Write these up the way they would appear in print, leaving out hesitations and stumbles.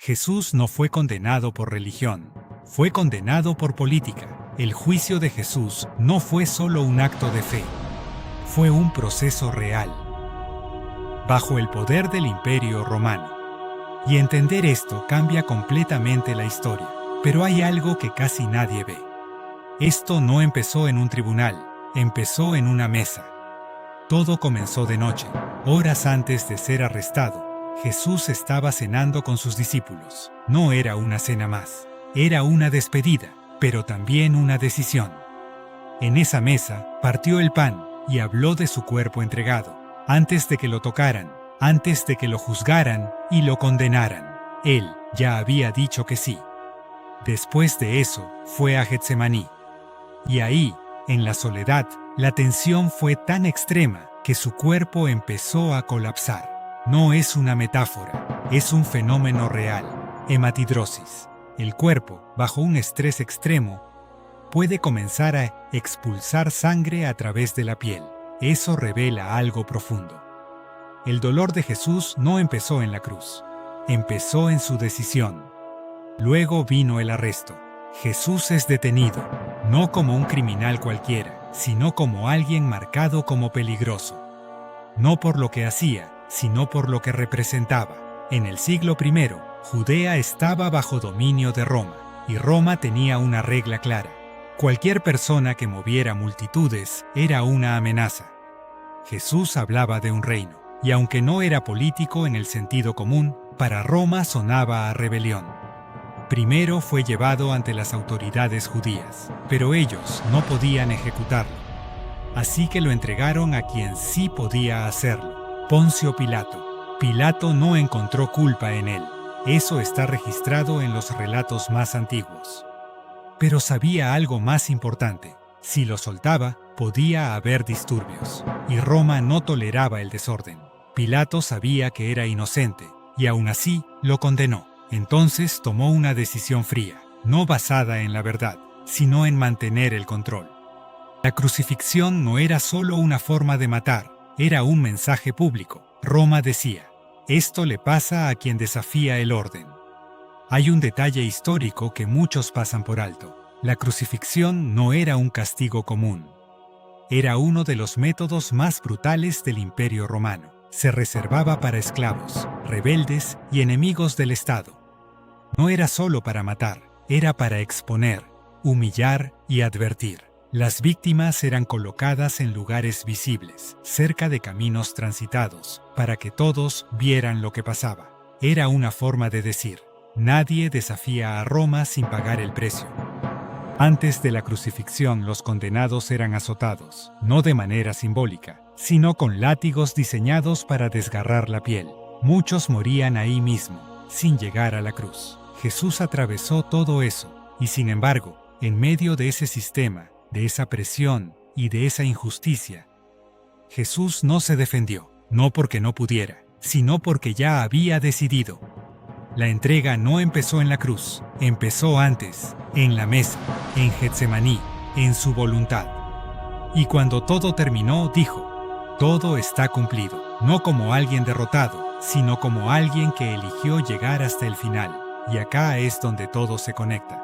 Jesús no fue condenado por religión, fue condenado por política. El juicio de Jesús no fue solo un acto de fe, fue un proceso real, bajo el poder del Imperio Romano. Y entender esto cambia completamente la historia. Pero hay algo que casi nadie ve. Esto no empezó en un tribunal, empezó en una mesa. Todo comenzó de noche, horas antes de ser arrestado. Jesús estaba cenando con sus discípulos. No era una cena más, era una despedida, pero también una decisión. En esa mesa, partió el pan y habló de su cuerpo entregado, antes de que lo tocaran, antes de que lo juzgaran y lo condenaran. Él ya había dicho que sí. Después de eso, fue a Getsemaní. Y ahí, en la soledad, la tensión fue tan extrema que su cuerpo empezó a colapsar. No es una metáfora, es un fenómeno real, hematidrosis. El cuerpo, bajo un estrés extremo, puede comenzar a expulsar sangre a través de la piel. Eso revela algo profundo. El dolor de Jesús no empezó en la cruz, empezó en su decisión. Luego vino el arresto. Jesús es detenido, no como un criminal cualquiera, sino como alguien marcado como peligroso. No por lo que hacía, sino por lo que representaba. En el siglo I, Judea estaba bajo dominio de Roma, y Roma tenía una regla clara. Cualquier persona que moviera multitudes era una amenaza. Jesús hablaba de un reino, y aunque no era político en el sentido común, para Roma sonaba a rebelión. Primero fue llevado ante las autoridades judías, pero ellos no podían ejecutarlo. Así que lo entregaron a quien sí podía hacerlo, Poncio Pilato. Pilato no encontró culpa en él. Eso está registrado en los relatos más antiguos. Pero sabía algo más importante. Si lo soltaba, podía haber disturbios, y Roma no toleraba el desorden. Pilato sabía que era inocente, y aún así lo condenó. Entonces tomó una decisión fría, no basada en la verdad, sino en mantener el control. La crucifixión no era solo una forma de matar, era un mensaje público. Roma decía, esto le pasa a quien desafía el orden. Hay un detalle histórico que muchos pasan por alto. La crucifixión no era un castigo común. Era uno de los métodos más brutales del Imperio Romano. Se reservaba para esclavos, rebeldes y enemigos del Estado. No era solo para matar, era para exponer, humillar y advertir. Las víctimas eran colocadas en lugares visibles, cerca de caminos transitados, para que todos vieran lo que pasaba. Era una forma de decir, nadie desafía a Roma sin pagar el precio. Antes de la crucifixión, los condenados eran azotados, no de manera simbólica, sino con látigos diseñados para desgarrar la piel. Muchos morían ahí mismo, sin llegar a la cruz. Jesús atravesó todo eso, y sin embargo, en medio de ese sistema, de esa presión y de esa injusticia, Jesús no se defendió, no porque no pudiera, sino porque ya había decidido. La entrega no empezó en la cruz, empezó antes, en la mesa, en Getsemaní, en su voluntad. Y cuando todo terminó, dijo, todo está cumplido, no como alguien derrotado, sino como alguien que eligió llegar hasta el final. Y acá es donde todo se conecta.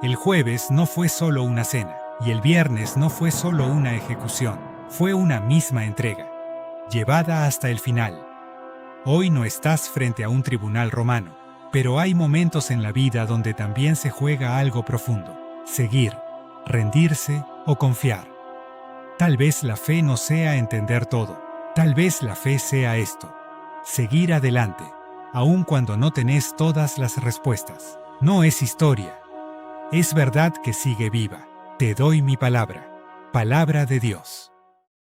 El jueves no fue solo una cena, y el viernes no fue solo una ejecución, fue una misma entrega, llevada hasta el final. Hoy no estás frente a un tribunal romano, pero hay momentos en la vida donde también se juega algo profundo: seguir, rendirse o confiar. Tal vez la fe no sea entender todo, tal vez la fe sea esto: seguir adelante, aun cuando no tenés todas las respuestas. No es historia, es verdad que sigue viva. Te doy mi palabra, palabra de Dios.